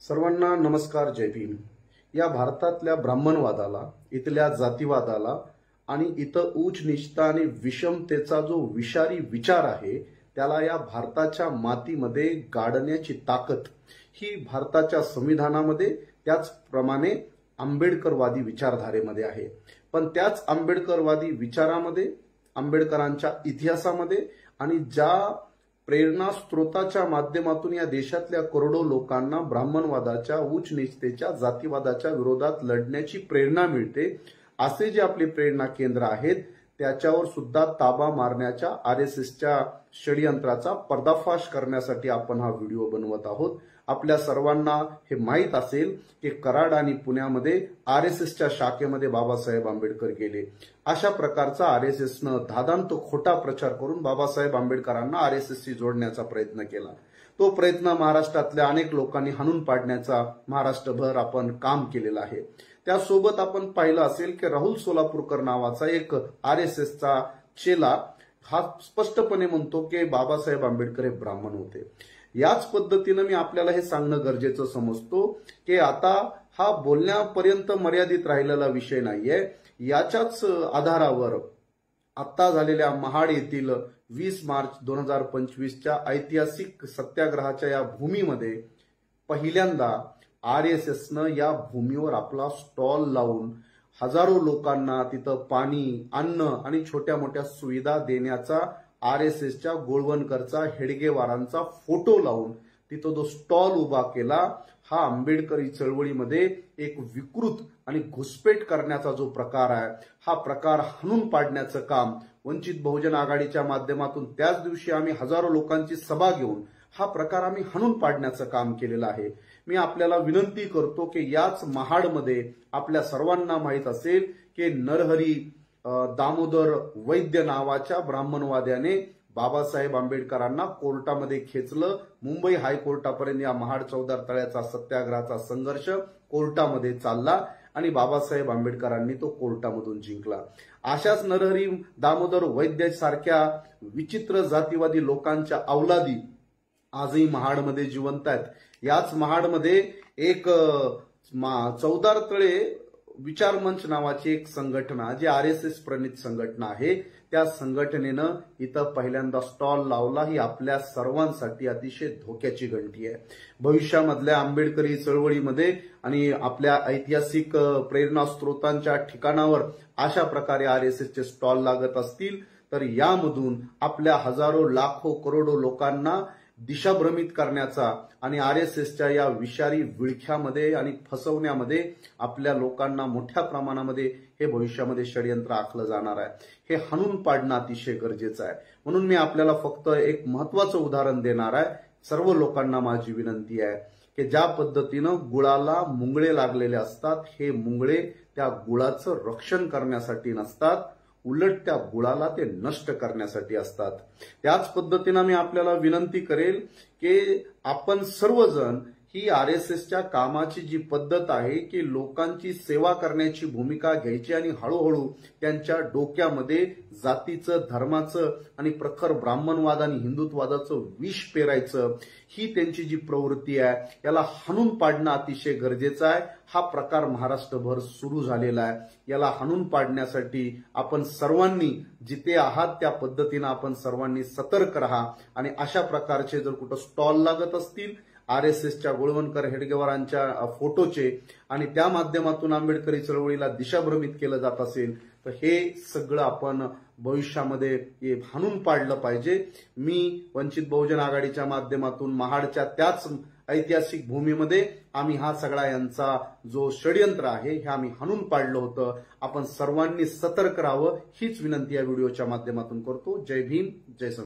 सर्वांना नमस्कार, जय भीम। या भारतातल्या ब्राह्मणवादाला, इथल्या जातीवादाला आणि इथं उच्च नीचता आणि विषमतेचा जो विषारी विचार आहे त्याला या भारताच्या मातीमध्ये गाडण्याची ताकद ही भारताच्या संविधानामध्ये, त्याचप्रमाणे आंबेडकरवादी विचारधारेमध्ये आहे। पण त्याच आंबेडकरवादी विचारामध्ये, आंबेडकरांच्या इतिहासामध्ये आणि ज्या प्रेरणा स्त्रोताच्या माध्यमातून या देशातल्या करोडो लोकांना ब्राह्मणवादाच्या, उच्च नीचतेच्या, जातीवादाच्या विरोधात लढण्याची प्रेरणा मिळते, असे जे आपले प्रेरणा केंद्र आहेत त्याच्यावर सुद्धा ताबा मारण्याच्या आरएसएसच्या षडयंत्राचा पर्दाफाश करण्यासाठी आपण हा व्हिडिओ बनवत आहोत। आपल्या सर्वांना हे माहीत असेल की कराड आणि पुण्यामध्ये आरएसएसच्या शाखेमध्ये बाबासाहेब आंबेडकर गेले। अशा प्रकारचा आरएसएसनं धादांत खोटा प्रचार करून बाबासाहेब आंबेडकरांना आरएसएसशी जोडण्याचा प्रयत्न केला। तो प्रयत्न महाराष्ट्रातल्या अनेक लोकांनी हाणून पाडण्याचा महाराष्ट्रभर आपण काम केलेलं आहे। त्यासोबत आपण पाहिलं असेल की राहुल सोलापूरकर नावाचा एक आरएसएसचा चेला हा स्पष्टपणे म्हणतो की बाबासाहेब आंबेडकर हे ब्राह्मण होते। याच पद्धतीने मी आपल्याला हे सांगणं गरजेचं समजतो की आता हा बोलण्यापर्यंत मर्यादित राहिलेला विषय नाहीये। याच्याच आधारावर आता झालेल्या महाड येथील 20 मार्च 2025च्या ऐतिहासिक सत्याग्रहाच्या या भूमीमध्ये पहिल्यांदा आरएसएसनं या भूमीवर आपला स्टॉल लावून हजारो लोकांना तिथं पाणी, अन्न आणि छोट्या मोठ्या सुविधा देण्याचा आरएसएसच्या गोळवणकरचा, हेडगेवारांचा फोटो लावून तिथं जो स्टॉल उभा केला, हा आंबेडकरी चळवळीमध्ये एक विकृत आणि घुसपेट करण्याचा जो प्रकार आहे, हा प्रकार हाणून पाडण्याचं काम वंचित बहुजन आघाडीच्या माध्यमातून त्याच दिवशी आम्ही हजारो लोकांची सभा घेऊन हा प्रकार आम्ही हाणून पाडण्याचं काम केलेलं आहे। मी आपल्याला विनंती करतो की याच महाडमध्ये आपल्या सर्वांना माहीत असेल की नरहरी दामोदर वैद्य नावाच्या ब्राह्मणवाद्याने बाबासाहेब आंबेडकरांना कोर्टामध्ये खेचलं। मुंबई हायकोर्टापर्यंत या महाड चौदार तळ्याचा सत्याग्रहाचा संघर्ष कोर्टामध्ये चालला आणि बाबासाहेब आंबेडकरांनी तो कोर्टामधून जिंकला। अशाच नरहरी दामोदर वैद्य सारख्या विचित्र जातीवादी लोकांच्या अवलादी आजही महाडमध्ये जिवंत आहेत। याच महाडमध्ये एक चौदार तळे विचार मंच नावाची एक संघटना, जी आरएसएस प्रणित संघटना आहे, त्या संघटनेनं इथं पहिल्यांदा स्टॉल लावला। ही आपल्या सर्वांसाठी अतिशय धोक्याची घंटी आहे। भविष्यामधल्या आंबेडकरी चळवळीमध्ये आणि आपल्या ऐतिहासिक प्रेरणा स्त्रोतांच्या ठिकाणावर अशा प्रकारे आरएसएसचे स्टॉल लागत असतील तर यामधून आपल्या हजारो, लाखो, करोडो लोकांना दिशाभ्रमित करण्याचा आणि आरएसएसच्या या विषारी विळख्यामध्ये आणि फसवण्यामध्ये आपल्या लोकांना मोठ्या प्रमाणामध्ये हे भविष्यामध्ये षडयंत्र आखलं जाणार आहे। हे हाणून पाडणं अतिशय गरजेचं आहे। म्हणून मी आपल्याला फक्त एक महत्वाचं उदाहरण देणार आहे। सर्व लोकांना माझी विनंती आहे की ज्या पद्धतीनं गुळाला मुंगळे लागलेले असतात, हे मुंगळे त्या गुळाचं रक्षण करण्यासाठी नसतात, उलट त्या गुळाला ते नष्ट करण्यासाठी असतात। त्याच पद्धतीने मी आपल्याला विनंती करेल की आपण सर्वजण ही आरएसएसच्या कामाची जी पद्धत आहे की लोकांची सेवा करण्याची भूमिका घ्यायची आणि हळूहळू त्यांच्या डोक्यामध्ये जातीचं, धर्माचं आणि प्रखर ब्राह्मणवाद आणि हिंदुत्वादाचं विष पेरायचं, ही त्यांची जी प्रवृत्ती आहे याला हाणून पाडणं अतिशय गरजेचं आहे। हा प्रकार महाराष्ट्रभर सुरू झालेला आहे। याला हाणून पाडण्यासाठी आपण सर्वांनी जिथे आहात त्या पद्धतीनं आपण सर्वांनी सतर्क राहा आणि अशा प्रकारचे जर कुठं स्टॉल लागत असतील आरएसएसच्या गोळवणकर, हेडगेवारांच्या फोटोचे आणि त्या माध्यमातून आंबेडकरी चळवळीला दिशाभ्रमित केलं जात असेल तर हे सगळं आपण भविष्यामध्ये हाणून पाडलं पाहिजे। मी वंचित बहुजन आघाडीच्या माध्यमातून महाडच्या त्याच ऐतिहासिक भूमीमध्ये आम्ही हा सगळा यांचा जो षडयंत्र आहे हे आम्ही हाणून पाडलं होतं। आपण सर्वांनी सतर्क राहावं हीच विनंती या व्हिडिओच्या माध्यमातून करतो। जय भीम, जय संविधान।